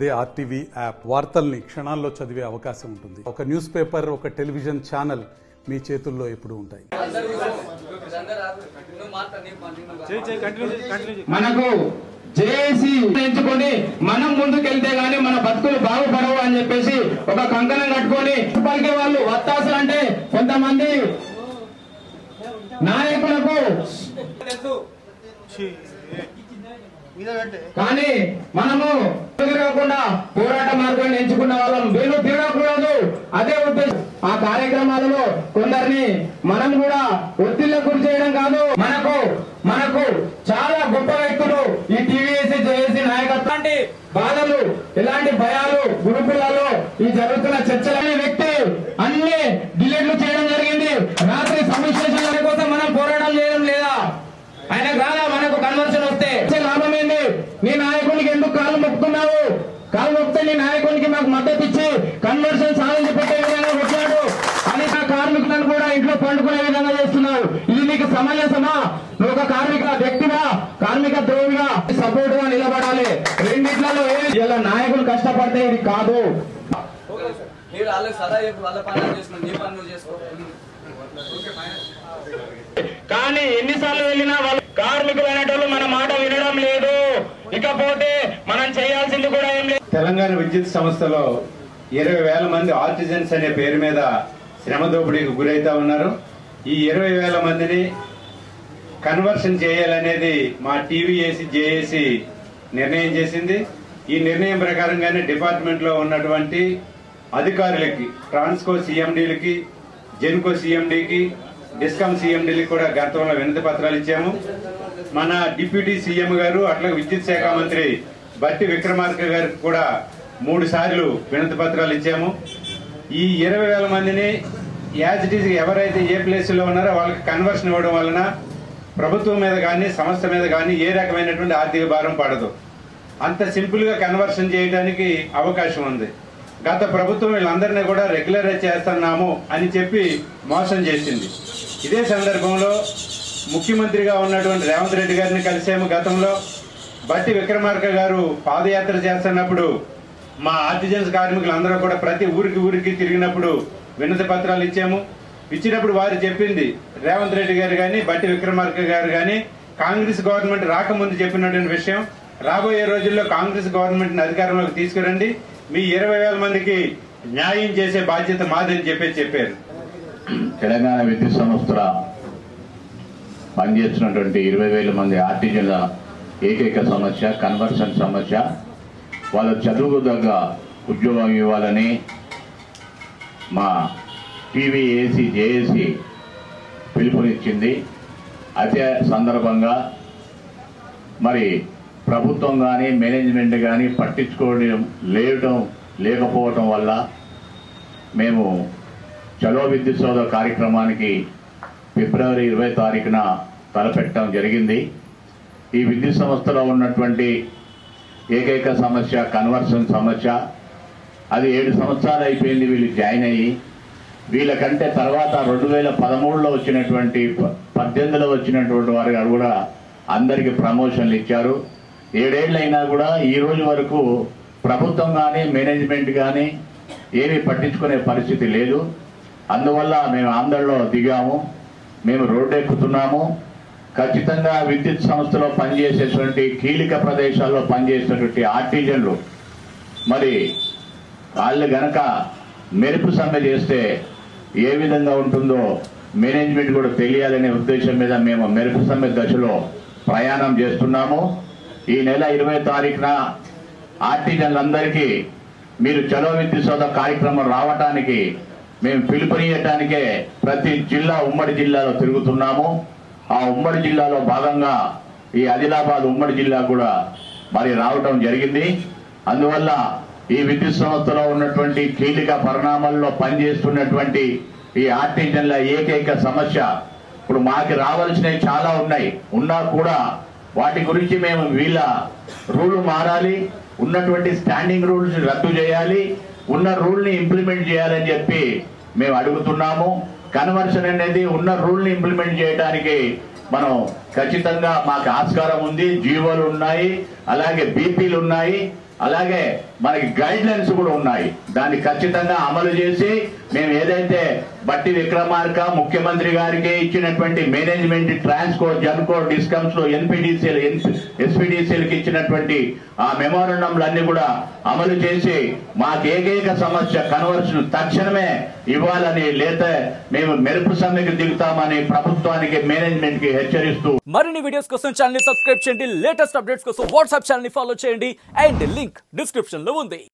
అదే RTV app వార్తల్ని క్షణాల్లో చదివే అవకాశం ఉంటుంది. ఒక న్యూస్ పేపర్, ఒక టెలివిజన్ ఛానల్ మీ చేతుల్లో ఎప్పుడూ ఉంటాయి. మనకు జేఏసీ ఎంచుకొని మనం ముందుకెళ్తే గానీ మన బతుకులు బాగుపడవు అని చెప్పేసి ఒక కంకణం కట్టుకొని పలికే వాళ్ళు వత్తాసులు అంటే కొంతమంది నాయకులకు కానీ మనము తిరగకుండా పోరాట మార్గాన్ని ఎంచుకున్న వాళ్ళం వీళ్ళు తిరగకూడదు. అదే ఉద్దేశం. ఆ కార్యక్రమాలలో కొందరిని మనం కూడా ఒత్తిళ్లకు గురి చేయడం కాదు. మనకు చాలా గొప్ప వ్యక్తులు ఈ టీవీఎస్సీ జేఏసీ నాయకత్వం బాధలు ఎలాంటి భయాలు గురుకులలో ఈ జరుగుతున్న చర్చలనే వ్యక్తి అన్ని డిలీట్లు చేయడం జరిగింది. రాత్రి సమీక్షల కోసం మనం పోరాటం చేయడం లేదా? ఆయన కాదా మనకు కన్వర్షన్ వస్తే లాభం ఏంది? నీ నాయకునికి ఎందుకు కాళ్ళు మొక్కుతున్నావు? కాళ్ళు మొక్కితే నీ నాయకునికి మాకు మద్దతు ఇచ్చి కన్వర్షన్ సాధించి పెట్టే విధంగా వచ్చాడు అని ఆ కార్మికులను కూడా ఇంట్లో పండుకునే విధంగా చేస్తున్నావు. ఇది నీకు సమంజసమా? నువ్వు ఒక కార్మిక వ్యక్తిగా, కార్మిక ద్రోహిగా సపోర్ట్ గా నిలబడాలి. రెండిట్లలో ఇలా నాయకులు కష్టపడితే ఇది కాదు. కానీ ఎన్నిసార్లు వెళ్ళినా వాళ్ళు కార్మికులు అనేటోళ్ళు మన మాట వినడం లేదు. ఇకపోతే మనం చేయాల్సింది కూడా ఏం లేదు. తెలంగాణ విద్యుత్ సంస్థలో 20,000 మంది ఆర్టిజన్స్ అనే పేరు మీద శ్రమ దోపిడీకి గురైతా ఉన్నారు. ఈ 20,000 మందిని కన్వర్షన్ చేయాలనేది మా టీవీఎస్సీ జేఏసీ నిర్ణయం చేసింది. ఈ నిర్ణయం ప్రకారంగానే డిపార్ట్మెంట్ లో ఉన్నటువంటి అధికారులకి, ట్రాన్స్కో సీఎండీలకి, జెన్కో సీఎండీకి, డిస్కామ్ సీఎండీలకి కూడా గతంలో వినతి పత్రాలు ఇచ్చాము. మన డిప్యూటీ సీఎం గారు అట్లా విద్యుత్ శాఖ మంత్రి బట్టి విక్రమార్క గారికి కూడా 3 సార్లు వినతి పత్రాలు ఇచ్చాము. ఈ 20,000 మందిని యాజ్ ఇట్ ఈజ్ ఎవరైతే ఏ ప్లేస్ లో ఉన్నారో వాళ్ళకి కన్వర్షన్ ఇవ్వడం వలన ప్రభుత్వం మీద కానీ సంస్థ మీద కానీ ఏ రకమైనటువంటి ఆర్థిక భారం పడదు. అంత సింపుల్ గా కన్వర్షన్ చేయడానికి అవకాశం ఉంది. గత ప్రభుత్వం వీళ్ళందరినీ కూడా రెగ్యులరైజ్ చేస్తున్నాము అని చెప్పి మోసం చేసింది. ఇదే సందర్భంలో ముఖ్యమంత్రిగా ఉన్నటువంటి రేవంత్ రెడ్డి గారిని కలిసాము. గతంలో బట్టి విక్రమార్క గారు పాదయాత్ర చేస్తున్నప్పుడు మా ఆర్టిజన్స్ కార్మికులందరూ కూడా ప్రతి ఊరికి తిరిగినప్పుడు వినతి పత్రాలు ఇచ్చాము. ఇచ్చినప్పుడు వారు చెప్పింది, రేవంత్ రెడ్డి గారు కానీ బట్టి విక్రమార్క గారు కానీ కాంగ్రెస్ గవర్నమెంట్ రాకముందు చెప్పినటువంటి విషయం, రాబోయే రోజుల్లో కాంగ్రెస్ గవర్నమెంట్ అధికారంలోకి తీసుకురండి, మీ 20,000 మందికి న్యాయం చేసే బాధ్యత మాదని చెప్పారు. తెలంగాణ విద్యుత్ సంస్థల పనిచేస్తున్నటువంటి 20,000 మంది ఆర్టిజన్ల ఏకైక సమస్య కన్వర్షన్ సమస్య. వాళ్ళ చదువుకు తగ్గ ఉద్యోగం ఇవ్వాలని మా టీవీఎస్సీ జేఏసీ పిలుపునిచ్చింది. అదే సందర్భంగా మరి ప్రభుత్వం కానీ మేనేజ్మెంట్ కానీ పట్టించుకోవడం లేకపోవటం వల్ల మేము చలో విద్యుత్ సోద కార్యక్రమానికి ఫిబ్రవరి 20 తారీఖున తలపెట్టడం జరిగింది. ఈ విద్యుత్ సంస్థలో ఉన్నటువంటి ఏకైక సమస్య కన్వర్షన్ సమస్య. అది 7 సంవత్సరాలు అయిపోయింది వీళ్ళు జాయిన్ అయ్యి. వీళ్ళకంటే తర్వాత 2013లో వచ్చినటువంటి 18లో వచ్చినటువంటి వారు కూడా అందరికీ ప్రమోషన్లు ఇచ్చారు. 7 ఏళ్ళైనా కూడా ఈ రోజు వరకు ప్రభుత్వం కానీ మేనేజ్మెంట్ కానీ ఏమీ పట్టించుకునే పరిస్థితి లేదు. అందువల్ల మేము ఆందోళనలో దిగాము. మేము రోడ్డు ఎక్కుతున్నాము. ఖచ్చితంగా విద్యుత్ సంస్థలో పనిచేసేటువంటి కీలక ప్రదేశాల్లో పనిచేసేటువంటి ఆర్టిజన్లు మరి వాళ్ళు గనక మెరుపు సమ్మె చేస్తే ఏ విధంగా ఉంటుందో మేనేజ్మెంట్ కూడా తెలియాలనే ఉద్దేశం మీద మేము మెరుపు సమ్మె దశలో ప్రయాణం చేస్తున్నాము. ఈ నెల 20 తారీఖున ఆర్టిజన్లందరికీ మీరు చలో విద్యుత్ సోద కార్యక్రమం రావటానికి మేము పిలుపునియటానికే ప్రతి జిల్లా ఉమ్మడి జిల్లాలో తిరుగుతున్నాము. ఆ ఉమ్మడి జిల్లాలో భాగంగా ఈ ఆదిలాబాద్ ఉమ్మడి జిల్లా కూడా మరి రావటం జరిగింది. అందువల్ల ఈ విద్యుత్ సంస్థలో ఉన్నటువంటి కీలక పరిణామాల్లో పనిచేస్తున్నటువంటి ఈ ఆర్టిజన్ల ఏకైక సమస్య, ఇప్పుడు మాకు రావాల్సినవి చాలా ఉన్నా కూడా వాటి గురించి మేము వీళ్ళ రూల్ మారాలి, ఉన్నటువంటి స్టాండింగ్ రూల్స్ రద్దు చేయాలి, ఉన్న రూల్ని ఇంప్లిమెంట్ చేయాలని చెప్పి మేము అడుగుతున్నాము. కన్వర్షన్ అనేది ఉన్న రూల్ని ఇంప్లిమెంట్ చేయడానికి మనం ఖచ్చితంగా మాకు ఆస్కారం ఉంది. జీవోలు ఉన్నాయి, అలాగే బీపీలు ఉన్నాయి. అలాగే మనకి గైడ్ లైన్స్ కూడా ఉన్నాయి. దాన్ని ఖచ్చితంగా అమలు చేసి మేము ఏదైతే బట్టి విక్రమార్క ముఖ్యమంత్రి గారికి ఇచ్చినటువంటి మేనేజ్మెంట్ ట్రాన్స్కోడ్ జన్కోడ్ డిస్కమ్స్ లో ఎన్పిడిసిఎల్ ఎస్పిడిసిఎల్కి ఇచ్చినటువంటి ఆ మెమోరండంలన్నీ కూడా అమలు చేసి మాకు ఏకైక సమస్య కన్వర్షన్ తక్షణమే ఇవ్వాలని, లేదా మేము మెరుపు సమ్మెకు దిగుతామని ప్రభుత్వానికి మేనేజ్మెంట్ కి హెచ్చరిస్తూ మరిన్ని వీడియోస్ కోసం ఛానల్ ని సబ్స్క్రైబ్ చేయండి. లేటెస్ట్ అప్డేట్స్ కోసం వాట్సాప్ ఛానల్ ని ఫాలో చేయండి. అండ్ లింక్ డిస్క్రిప్షన్ లో ఉంది.